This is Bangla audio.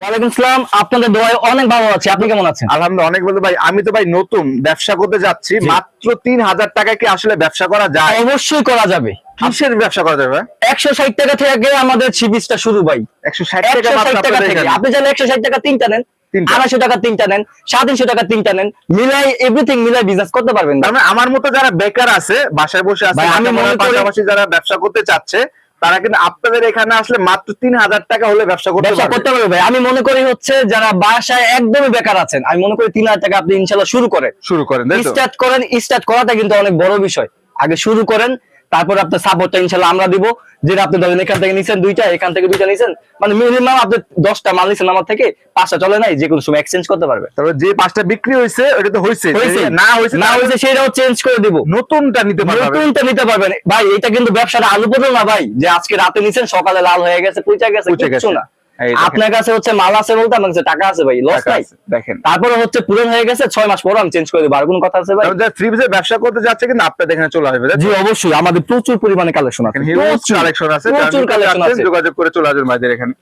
ওয়ালাইকুম আসসালাম। আপনাদের দোয়ায় অনেক ভালো আছি, আপনি কেমন আছেন? আলহামদুলিল্লাহ অনেক ভালো ভাই। আমি তো ভাই নতুন ব্যবসা করতে যাচ্ছি, মাত্র ৩,০০০ টাকা কি আসলে ব্যবসা করা যায়? অবশ্যই করা যাবে। কিসের ব্যবসা করা যাবে? 160 টাকা থেকে আমাদের ছিবিসটা শুরু ভাই। 160 টাকা 160 মাত্র টাকা আপনাদের থেকে এখানে। আপনি চাইলে 160 টাকা তিনটা নেন, তিনটা। 250 টাকা তিনটা নেন, 350 টাকা তিনটা নেন, মিলাই এভরিথিং মিলাই বিজনেস করতে পারবেন। তার মানে আমার মতো যারা বেকার আছে, বাসায় বসে আছে, ভাই, আমি মনে করি- পাশাপাশি যারা ব্যবসা করতে চাচ্ছে, তারা কিন্তু আপনাদের এখানে আসলে মাত্র ৩,০০০ টাকা হলে ব্যবসা করতে ব্যবসা পারবে। করতে পারবে ভাই। আমি মনে করি হচ্ছে যারা বাসায় একদমই বেকার আছেন, আমি মনে করি 3000 টাকা আপনি ইনশাআল্লাহ শুরু করেন, শুরু করেন, তাই তো? স্টার্ট করাটা কিন্তু অনেক বড় বিষয়। আগে শুরু করেন, তারপর আপনার সাপোর্টটা ইনশাআল্লাহ আমরা দিব। যেটা আপনি ধরেন এখান থেকে নিছেন দুইটা, এখান থেকে দুইটা নিছেন, মানে মিনিমাম আপনি 10টা মাল নিছেন আমার থেকে, 5টা চলে নাই, যে কোনো সময় এক্সচেঞ্জ করতে পারবে। তবে যে 5টা বিক্রি হয়েছে ওটা তো হয়েছে, হয়েছে? না হয়েছে না হয়েছে সেটাও চেঞ্জ করে দিব, নতুনটা নিতে পারবে। নতুনটা নিতে পারবেন ভাই। এটা কিন্তু ব্যবসাটা আলু পটল না ভাই, যে আজকে রাতে নিছেন সকালে লাল হয়ে গেছে, পচে গেছে, পচে কিছু গেছে। না। এই দেখেন। আপনার কাছে হচ্ছে মাল আছে বলতে আমার কাছে টাকা আছে ভাই, লস টাকা নাই। আছে, দেখেন। তারপরে হচ্ছে পূরণ হয়ে গেছে, 6 মাস পর আমি চেঞ্জ করে দেবো, আর কোনো কথা আছে ভাই? যারা থ্রি পিসের ব্যবসা করতে যাচ্ছে কিন্তু আপনাদের এখানে চলে আসবে, তাই তো? জি অবশ্যই, আমাদের প্রচুর পরিমাণে কালেকশন আছে, হিউজ কালেকশন আছে, প্রচুর যারা কালেকশন নিতে আছে। চাচ্ছেন যোগাযোগ করে চলে আসবেন ভাইদের এখানে।